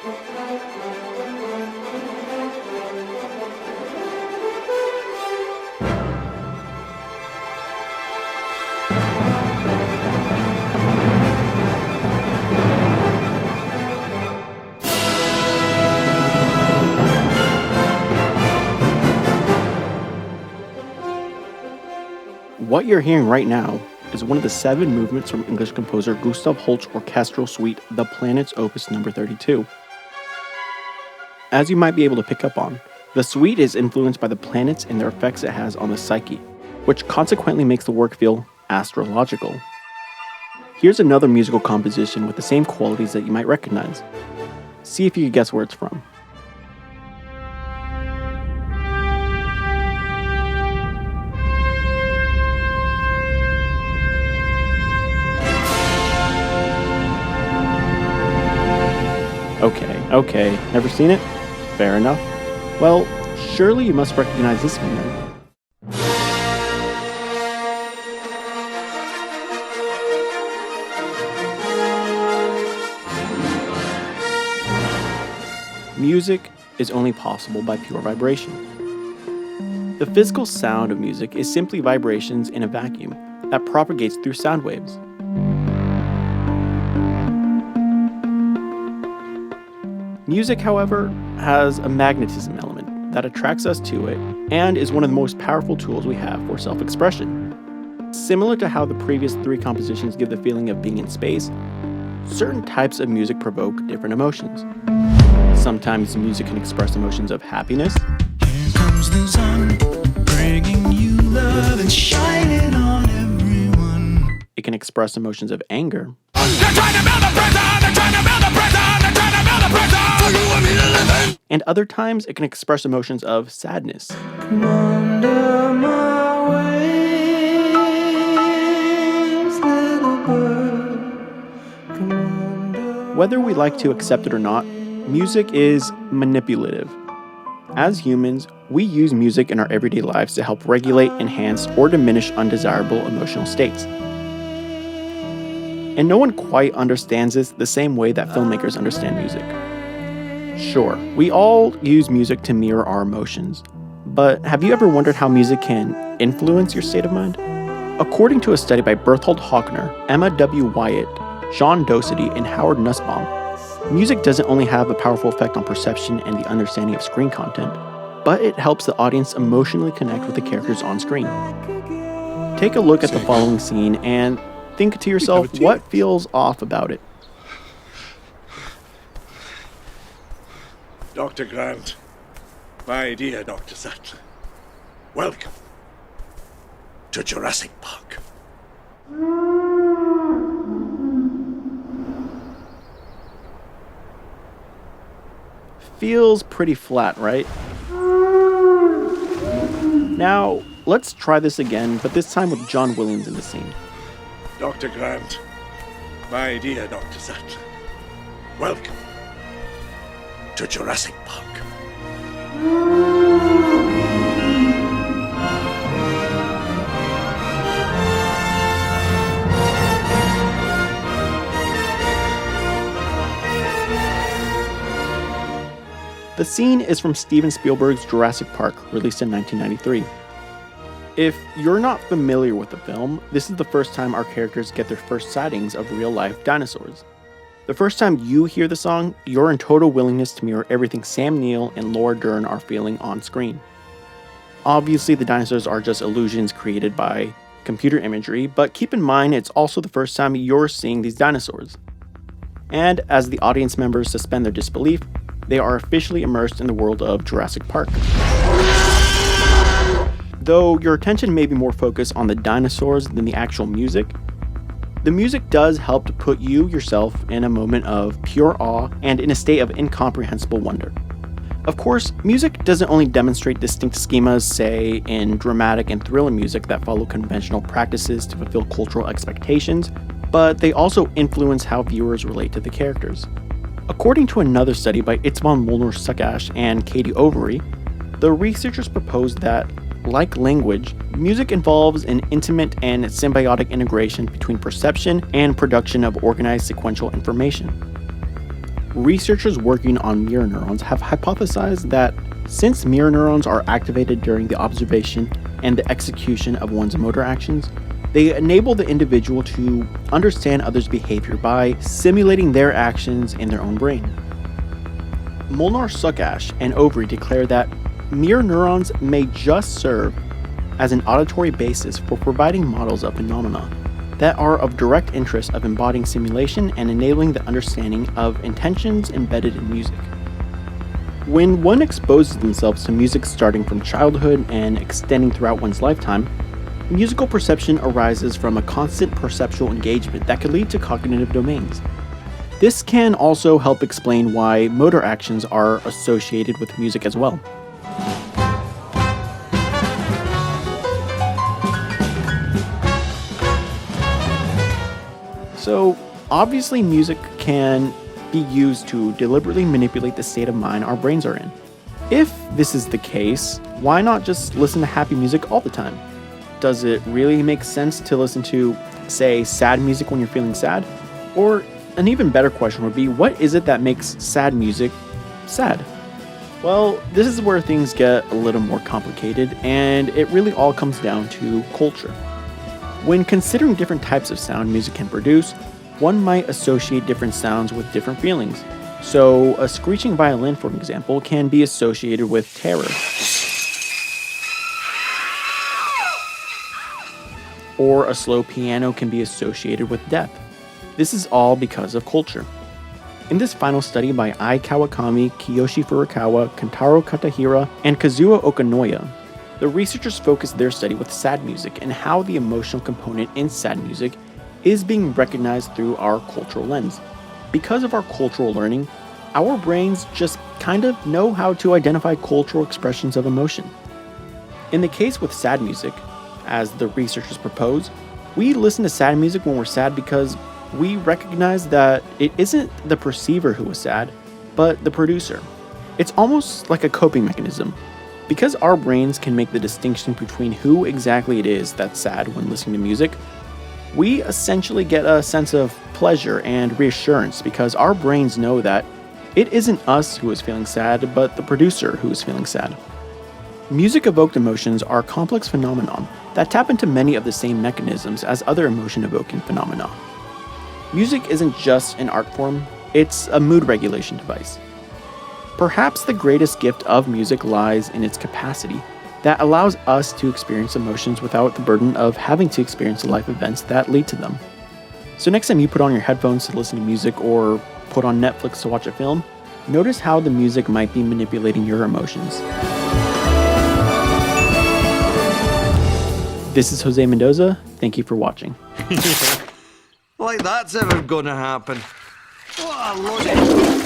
What you're hearing right now is one of the 7 movements from English composer Gustav Holst's orchestral suite, The Planets Opus No. 32. As you might be able to pick up on, the suite is influenced by the planets and their effects it has on the psyche, which consequently makes the work feel astrological. Here's another musical composition with the same qualities that you might recognize. See if you can guess where it's from. Okay, never seen it? Fair enough. Well, surely you must recognize this one then. Music is only possible by pure vibration. The physical sound of music is simply vibrations in a vacuum that propagates through sound waves. Music, however, has a magnetism element that attracts us to it and is one of the most powerful tools we have for self-expression. Similar to how the previous 3 compositions give the feeling of being in space, certain types of music provoke different emotions. Sometimes music can express emotions of happiness. Here comes the sun, bringing you love and shining on everyone. It can express emotions of anger. They're trying to build a prison! They're trying to build a prison! They're trying to build a prison! For you and me to live in! And other times, it can express emotions of sadness. Come under my wings, little bird. Come under. Whether we like to accept it or not, music is manipulative. As humans, we use music in our everyday lives to help regulate, enhance, or diminish undesirable emotional states. And no one quite understands this the same way that filmmakers understand music. Sure, we all use music to mirror our emotions, but have you ever wondered how music can influence your state of mind? According to a study by Berthold Hochner, Emma W. Wyatt, John Dossity, and Howard Nussbaum, music doesn't only have a powerful effect on perception and the understanding of screen content, but it helps the audience emotionally connect with the characters on screen. Take a look at the following scene and think to yourself what feels off about it. Dr. Grant, my dear Dr. Sattler, welcome to Jurassic Park. Feels pretty flat, right? Now, let's try this again, but this time with John Williams in the scene. Dr. Grant, my dear Dr. Sattler, welcome to Jurassic Park. The scene is from Steven Spielberg's Jurassic Park, released in 1993. If you're not familiar with the film, this is the first time our characters get their first sightings of real-life dinosaurs. The first time you hear the song, you're in total willingness to mirror everything Sam Neill and Laura Dern are feeling on screen. Obviously, the dinosaurs are just illusions created by computer imagery, but keep in mind it's also the first time you're seeing these dinosaurs. And as the audience members suspend their disbelief, they are officially immersed in the world of Jurassic Park. Though your attention may be more focused on the dinosaurs than the actual music, the music does help to put you yourself in a moment of pure awe and in a state of incomprehensible wonder. Of course, music doesn't only demonstrate distinct schemas, say, in dramatic and thriller music that follow conventional practices to fulfill cultural expectations, but they also influence how viewers relate to the characters. According to another study by Itzvan Molnar-Sakash and Katie Overy, the researchers proposed that, like language, music involves an intimate and symbiotic integration between perception and production of organized sequential information. researchers working on mirror neurons have hypothesized that since mirror neurons are activated during the observation and the execution of one's motor actions, they enable the individual to understand others' behavior by simulating their actions in their own brain. Molnar Sukash and Overy declare that mirror neurons may just serve as an auditory basis for providing models of phenomena that are of direct interest of embodying simulation and enabling the understanding of intentions embedded in music. When one exposes themselves to music starting from childhood and extending throughout one's lifetime, musical perception arises from a constant perceptual engagement that could lead to cognitive domains. This can also help explain why motor actions are associated with music as well. So, obviously music can be used to deliberately manipulate the state of mind our brains are in. If this is the case, why not just listen to happy music all the time? Does it really make sense to listen to, say, sad music when you're feeling sad? Or an even better question would be, what is it that makes sad music sad? Well, this is where things get a little more complicated, and it really all comes down to culture. When considering different types of sound music can produce, one might associate different sounds with different feelings. So, a screeching violin, for example, can be associated with terror. Or a slow piano can be associated with death. This is all because of culture. In this final study by Ai Kawakami, Kiyoshi Furukawa, Kentaro Katahira, and Kazuo Okanoya, the researchers focused their study with sad music and how the emotional component in sad music is being recognized through our cultural lens. Because of our cultural learning, our brains just kind of know how to identify cultural expressions of emotion. In the case with sad music, as the researchers propose, we listen to sad music when we're sad because we recognize that it isn't the perceiver who is sad, but the producer. It's almost like a coping mechanism. Because our brains can make the distinction between who exactly it is that's sad when listening to music, we essentially get a sense of pleasure and reassurance because our brains know that it isn't us who is feeling sad, but the producer who is feeling sad. Music-evoked emotions are complex phenomena that tap into many of the same mechanisms as other emotion-evoking phenomena. Music isn't just an art form, it's a mood regulation device. Perhaps the greatest gift of music lies in its capacity that allows us to experience emotions without the burden of having to experience the life events that lead to them. So next time you put on your headphones to listen to music or put on Netflix to watch a film, notice how the music might be manipulating your emotions. This is Jose Mendoza. Thank you for watching. Like that's ever gonna happen. What a load of...